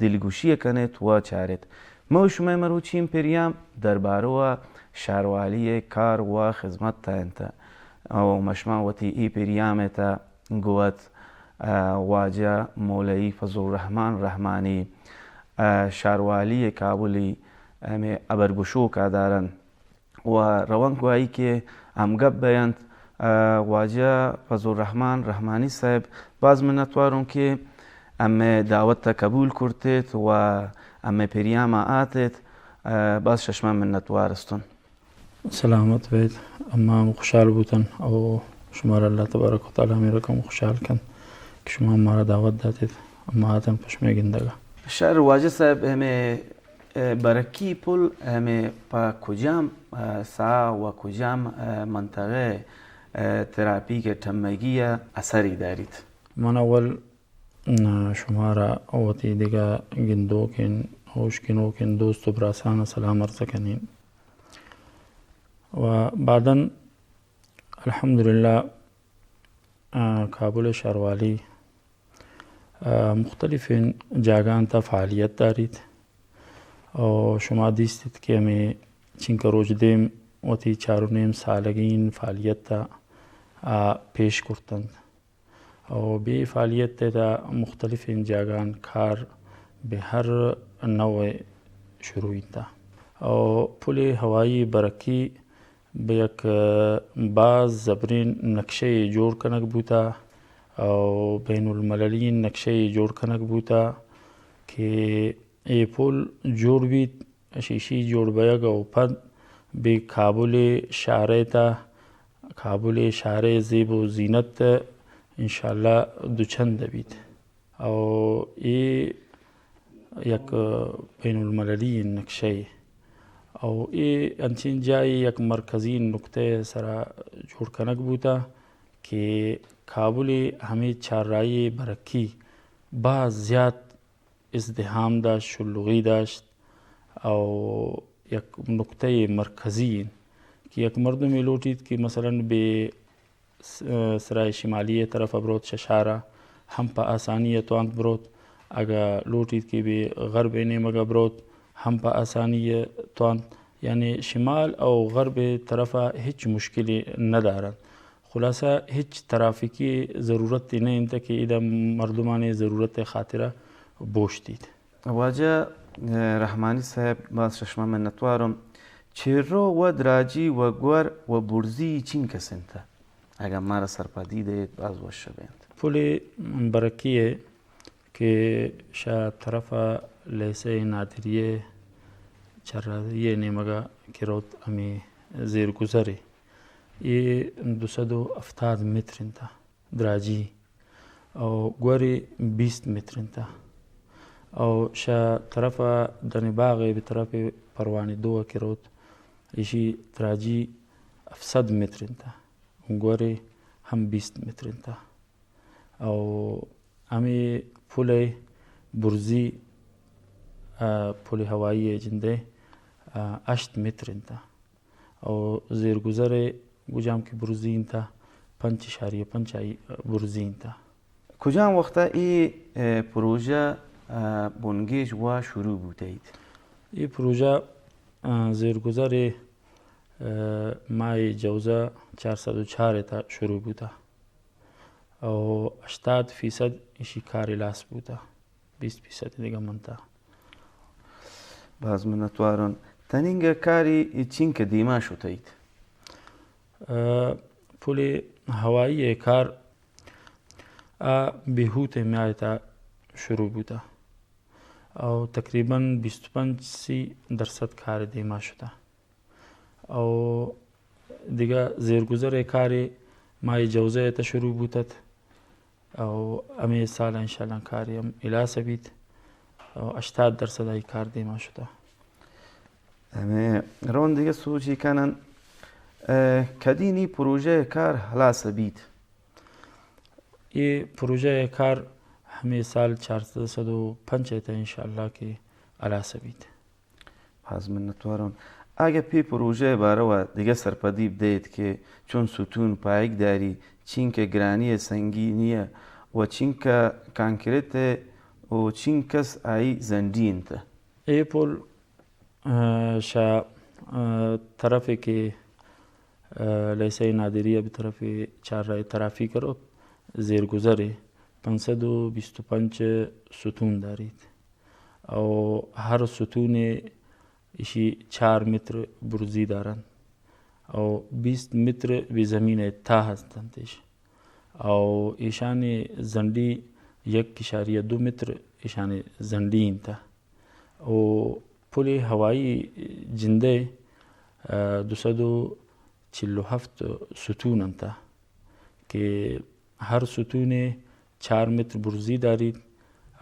dilguşiye kanet و چارت موشمه مروچیم پیریام درباره شهرواری کار و خدمت تا انت او مشما وتی ای پیریام تا قوت واجه مولوی فضل الرحمن رحمانی شهرواری کابلی ابرگشو کا دارن و روان گویی که امگب بیند واجه فضل الرحمن رحمانی صاحب باز منتوارون که ام دعوت قبول کرتید و ام پیریام آتید باز ششمه منتوارستون. سلامت بید. اما خوشحال بودن او شما الله تبارک و تعالی میره کم خوشحال کن که شما ما را دعوت دادید اما آتم پشمه گندگا. شهر واجه صاحب همه برکی پل همه پا کجام سا و کجام منطقه تراپی که تمگی اثری دارید؟ من اول شما را اوتی دیگه گندو کن هوش کنو کن دوست و براسان سلام عرض کنین و بعدا الحمدلله کابل شهروالی مختلف جاگان تا فعالیت دارید و شما دیستید که همی چینکه روز دیم وتی 4.5 سالگین فعالیت تا پیش کرتند و به فعالیت تا مختلف جاگان کار به هر نوع شروع تا و پل هوایی برکی به یک باز زبرین نقشه جوړ کنک بوتا او بین المللی نقشه جوړ کنک بوتا که ای پل جوړ بید شیشی جوړ بیگ او پد به کابل شهر تا کابل شهر زیب و زینت انشاءالله دوچند بید او ای یک بین المللی نقشه او ای انچین جای یک مرکزی نقطه سرا جوړ کنک بوتا که کابل همه چهارراهی برکی باز زیاد ازدحام داشت شلوغی داشت او یک نقطه مرکزی که یک مردمی لوٹید که مثلا به سرای شمالی طرف بروت ششاره هم په آسانی توانت بروت اگه لوٹید که به غرب نیمگه بروت هم په آسانی توانت یعنی شمال او غرب طرفه هیچ مشکلی ندارند. خلاصه هیچ ترافیکی ضرورت نه اینتا که ایده مردمان ضرورت خاطره بوش دید. واجه رحمانی صاحب باز ششمه منتوارم چیرو و دراجی و گور و برزی چین کسنتا اگر مارا سرپادی دید باز وشه بیند پل برکیه که شا طرف لیسه نادریه چرادیه نیمگا کروت امی زیر گذاره یہ 270 متر انتا دراجی او گوری 20 متر انتا او شا طرف دنی باغی به طرف پروانی دو کروت ایشی دراجی 700 متر انتا گوری هم 20 متر انتا او امی پل برزی پل هوایی جنده 8 متر انتا او زیرگذر گوجام که برزی انتا 5.5 برزی انتا. کجام وقتا ای پروژه بونگیج و شروع بودید؟ ای پروژه زیرگذر مای جوزه 404 تا شروع بوده او 80% ایشی کاری لاس بوده 20% دیگه منتا. باز منتوارون تنینگ کاری چین که دیما شدید؟ پل هوایی کار بهوت میای تا شروع بوده او تقریبا 25-30% کار دیما شده او دیگه زیرگذر کاری ما جوزه تا شروع بودد او امی سال انشالله کاریم الاسه بید او 80% ای کار دیما شده. امی رون دیگه سوچی کنن کدینی پروژه کار خلاص بید؟ این پروژه کار همه سال 405 تا انشالله که الاسه بید. باز منتوارم اگه پی پروژه باره و دیگه سرپدیب دید که چون ستون پایک داری چین که گرانی سنگینیه و چین که کانکریت و چین کس ای زندین تا ای پول شا طرفی که لیسه نادریه به طرف چهارراه ترافیک رو زیرگذره 525 ستون دارید او هر ستون ایشی 4 متر برزی دارن او 20 متر به زمین تا هستندش او ایشان زندی 1.2 متر ایشان زندی انتا او پل هوایی جنده 247 ستون انتا که هر ستون 4 متر برزی دارید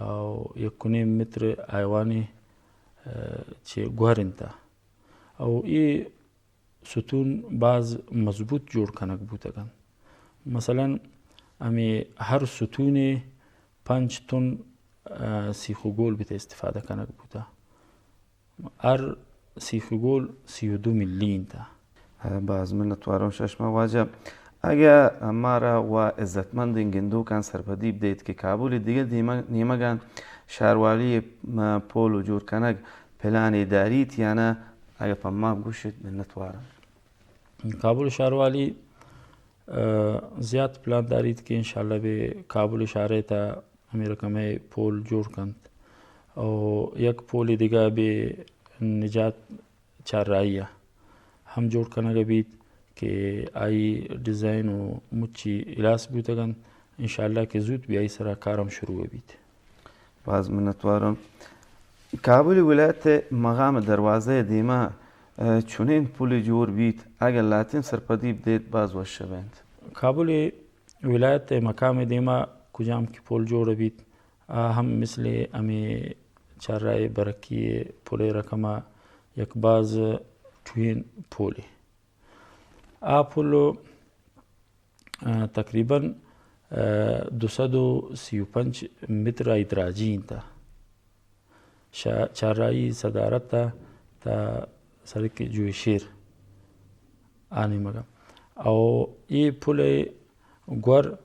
او 1.5 متر ایوانی چه گوهرین تا او ای ستون باز مضبوط جور کنک بودگن مثلا امی هر ستون 5 تن سیخوگول بیت استفاده کنک بوده هر سیخوگول 32 میلی تا باز منتوارم ششمه واجه اگه امارا و عزتمند گندو کن سرپدیب دید که کابل دیگه نیمگن شهروالی پولو جور کنگ پلانی دارید یا نه اگه پا گوشید منتوارم کابل شهروالی زیاد پلان دارید که انشالله به کابل شهره تا همی رقمه پول جور کند او یک پول دیگه به نجات چهارراهیه هم جور کنگه بید که ای دیزاین و مچی الاس بودگن انشالله که زود بیایی سر کارم شروع بید. باز منتوارم کابل ولایت مقام دروازه دیما چونین پول جور بید اگر لاتین سرپدیب دید باز وشه بند کابل ولایت مقام دیما کجام که پول جور بید هم مثل امی چهارراه برکی پول رقم یک باز توین پولی پولو تقریبا 235 متر ادراجی انتا چهارراهی صدارت تا سرک جوشیر آنی مگم او ای پول گور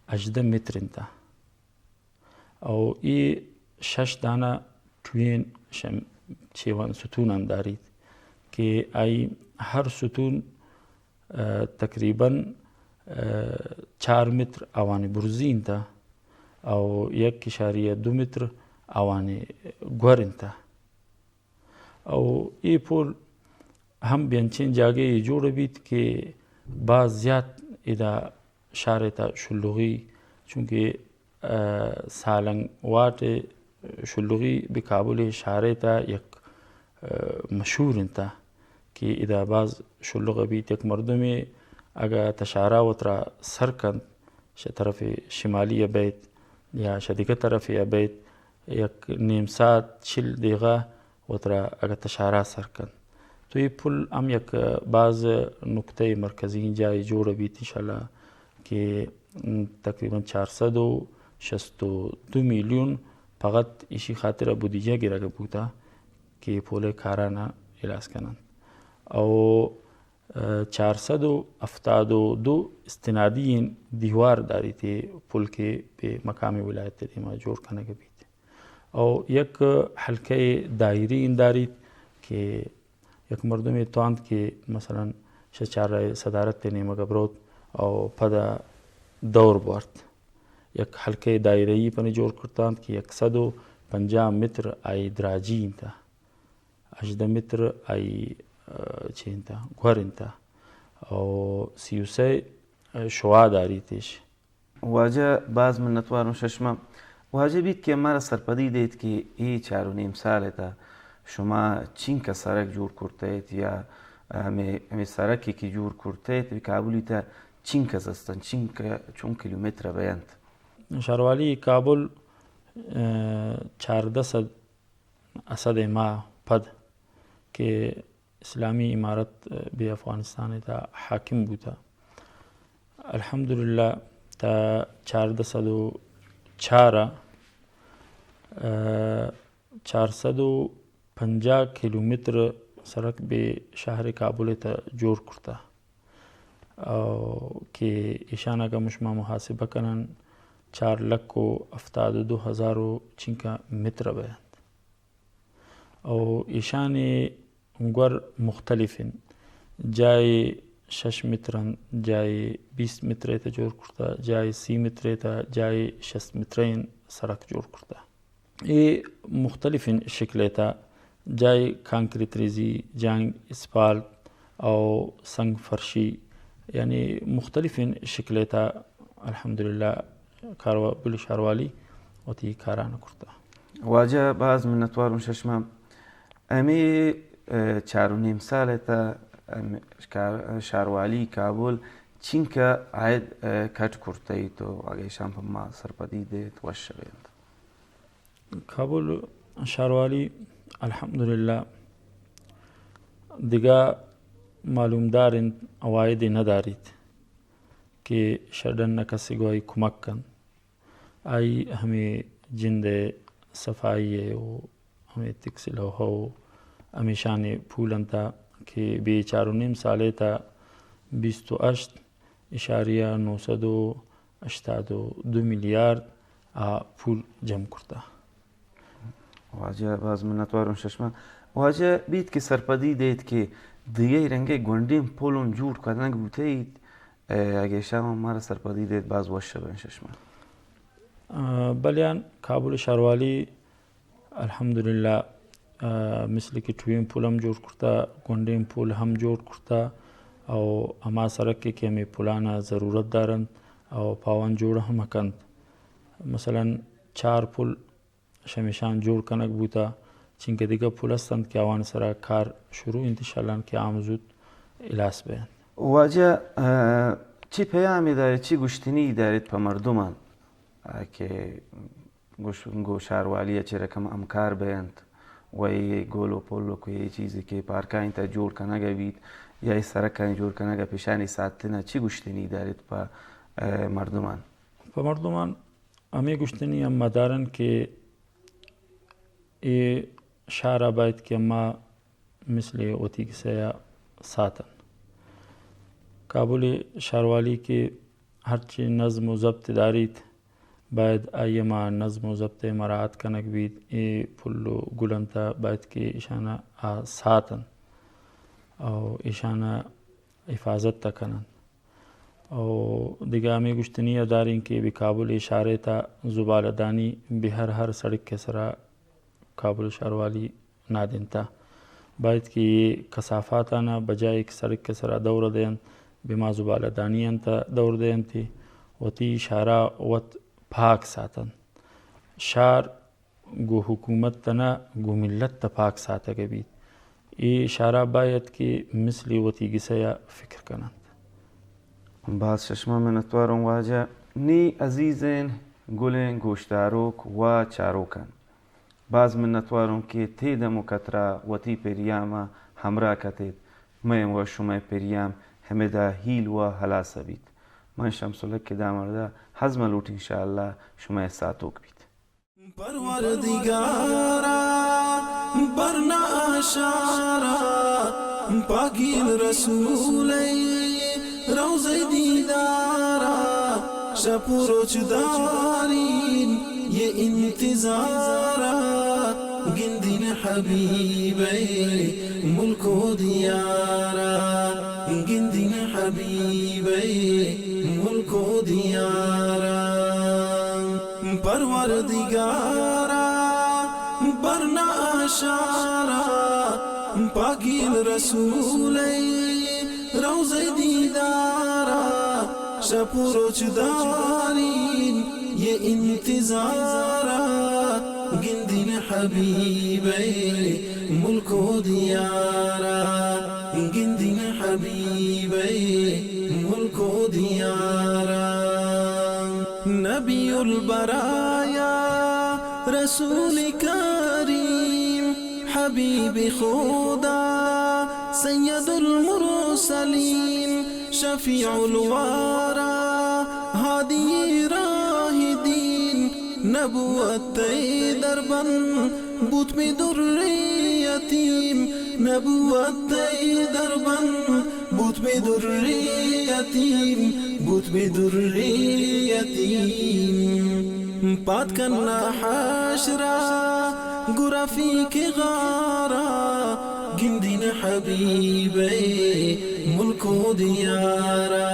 18 متر انتا او ای 6 دانه توین چیوان ستون هم دارید که ای هر ستون تقریبا 4 متر اوانی برزی انتا او 1.2 متر اوانی گور انتا او ای پول هم بیانچین جاگه جوڑ بید که باز زیاد ادا شهر تا شلوغی چونکه سالنگ وات شلوغی به کابل شهر تا یک مشهور انتا که ادا باز شلوغ بید یک مردمی اگه تشارا وطرا سر کند طرف شمالی بیت یا دیگه طرف بیت یک نیم ساعت 40 دقیقه وطرا اگه تشارا سر کند تو این پل هم یک باز نکته مرکزی جای جوڑ بید انشالله که تقریبا 462 میلیون فقط ایشی خاطر بودجه گیرگه بوده که پول کارانه الاس کنند او 472 استنادی دیوار دارید پل که به مقام ولایت دیما جور کنگه بید او یک حلقه دایری این دارید که یک مردم تواند که مثلا چهارراه صدارت نیمه گبرود او پدا دور برد یک حلقه دایره‌ای پنی جور کرتاند که 150 متر ای دراجی انتا 18 متر ای چه انتا گوهر انتا او 33 شوا داریدش واجه باز منتوارم ششمه واجبید که مرا سرپدی دید که ای 4.5 سالته شما چین که سرک جور کرتید یا می سرکی که جور کرتید به کابلی تا چین که زستن چین که چون کیلومتر بیند شهروالی کابل 1400 اسد ما پد که اسلامی امارت به افغانستان تا حاکم بوده الحمدلله تا 1404 450 کیلومتر سرک به شهر کابل تا جور کرده که ایشان اگر مشما محاسبه کنن 4,72,000 چینکا متر بیند او ایشان گر مختلفین جای 6 مترن جای 20 متر تا جور کرده جای 30 متر تا جای 60 مترین سرک جور کرده ای مختلفین شکل تا جای کانکریت ریزی جنگ اسپالت او سنگ فرشی یعنی مختلفین شکل تا الحمدلله بل شهروالی و تی کارانه کرده واجه باز منتوارم ششمم امی 4.5 ساله تا شهروالی کابل چین که عید کٹ کرده تو اگه شام پا ما سرپدی دید وش بیند کابل شهروالی الحمدلله دیگه معلوم دارین عوایدی ندارید که شدن کسی گوی کمک کن ای همی جند صفایی و همی تکسیل و همیشان پولن تا که به 4.5 ساله تا 28.982 میلیارد پول جمع کرده واجه باز منتوارم ششمم واجه بید که سرپدی دید که دیگه رنگه گوندیم پولون جور کردن بوتید اگه شما مرا سرپدی دید باز وش بین ششمم بلیان کابل شهروالی الحمدلله مثل که تویم پول هم جور کرده گوندیم پول هم جور کرده او اما سرکی که می پولانا ضرورت دارند او پاوان جور هم کند مثلا 4 پول شمیشان جور کنک بوده چینکه دیگه پول هستند که اوان سر کار شروع انتشالان که آمزود الاس بیند واجه چی پیامی دارید چی گشتنی دارید پا مردمان که گو شهروالیه چی رکم امکار بیند و ای گولو پولو که یه چیزی که پارکاین تا جور کنگه بید یا ای سرکاین جور کنگه پیشانی ساتنه چی گشتنی دارید پا مردمان پا مردمان امی گشتنی اما دارن که ای شهر باید که ما مثل اوتی کسیا ساتن کابل شهروالی که هرچی نظم و ضبط دارید باید ایما نظم و ضبط مراعات کنک بید ای پلو گلنتا باید که ایشانا ساتن او ایشانا حفاظت تا کنن او دیگه همی گشتنی دارین که به کابل اشاره تا زبالدانی به هر سڑک کے سرا کابل شهروالی نادین تا باید که کثافات آنا بجای که سڑک کے سرا دور دین بما زبالدانی انتا دور دین تی و تی اشاره وط پاک ساتن شهر گو حکومت تنا گو ملت تا پاک ساته که بید ای اشاره باید که مثلی و تی گسیا فکر کنند باز ششما منتوارم واجه نی عزیزین گلین گوشتاروک و چاروکن باز منتوارم که تید مکترا و تی پریاما همراه کتید میم و شما پریام همه دا هیل و حلاسه بید من شمسولک که دامرده حزم لوٹ انشاءالله شما ساتوک بید پروردگارا برنا اشارا پاکیل رسولی روزی دیدارا شپورو چدارین یہ انتظارا گندین حبیبی ملک و دیارا گندین حبیبی ملک و دیارا پروردگارا برنا اشارا پاکیل رسولی روزی دیدارا شپورو چدارین یہ انتظارا گندین حبیبی ملک و دیارا گندین حبیبی ملک و دیارا نبی البرایا رسول کریم حبیب خدا سید المرسلین شفیع الورا هادی راه دین نبوت دربن بود می در یتیم نبوت دربن بود می در یتیم بود می در یتیم پاد کنا حشرا گرافی کی غارا گندین حبیبی ملک و دیارا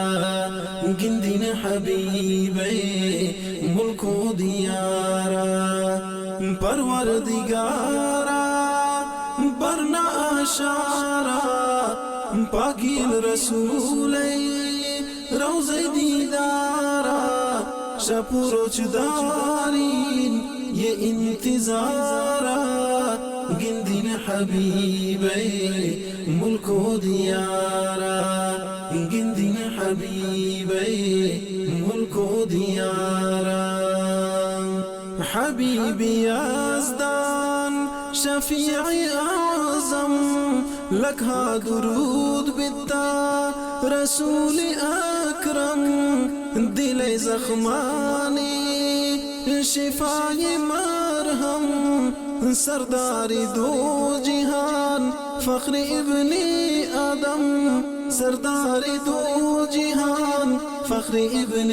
گندین حبیبی ملک و دیارا پروردگارا برنا اشارا پاکیل رسولی روز دیدارا شپروچ دارین یہ انتظارا گندین حبیبی ملک و دیارا گندین حبیبی ملک و دیارا حبیبی یزدان شفیع اعظم لکها درود بتا رسول اکرم دل زخمانی شفای مرهم سردار دو جهان فخر ابن آدم سردار دو جهان فخر ابن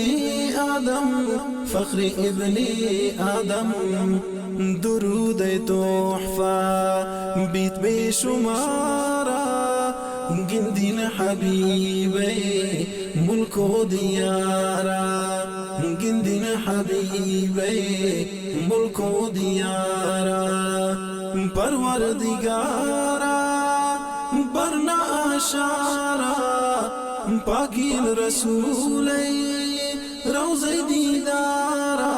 آدم فخر ابن آدم درود تحفه بیت بشمارا گندین حبیبی ملک و دیارا گندین حبیبی ملک و دیارا پروردگارا برنا اشارا پاکیل رسولی روز دیدارا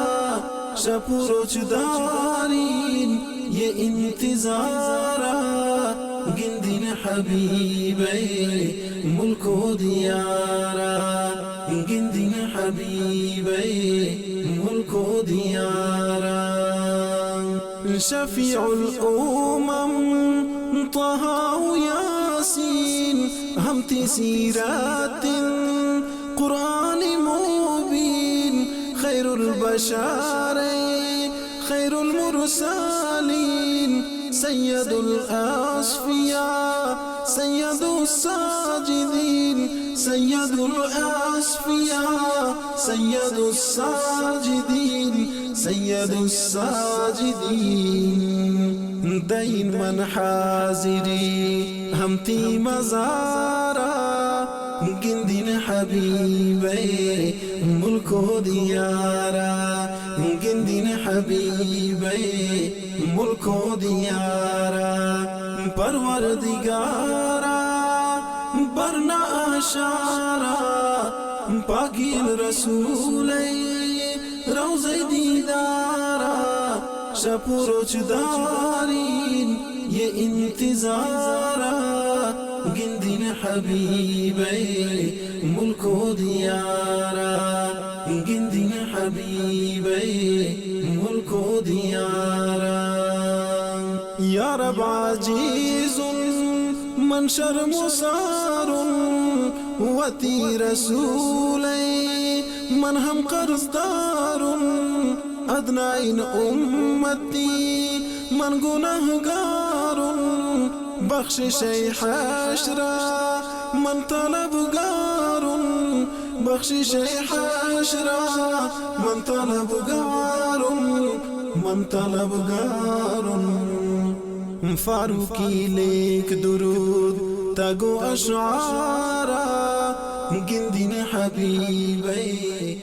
شپروچ دارین یہ انتظارا گندین حبیبی ملک و دیارا گندین حبیبی ملک و دیارا شفیع الامم طه و یاسین همتی سیرات قرآن مبین خیر البشر خیر المرسلین سید الاصفیاء سید الساجدین سید الاصفیاء سید الساجدین سید الساجدین دین من حاضری همتی مزارا گندین حبیبی ملک و دیارا گندین حبیبی ملک و دیارا پروردگارا برنا اشارا پاکیل رسولی روز دیدارا شپروچ دارین یہ انتظارا گندین حبیبی ملک و دیارا گندین حبیبی ملک و دیارا یا رب عزیز من شرمسار وتی رسولی من هم قرضدار ادنائن امتی من گناهگار بخشش حشرا من طلبگار بخشش حشرا من طلبگار من طلبگار فاروقی لیک درود تگو اشعارا گندین حبیبی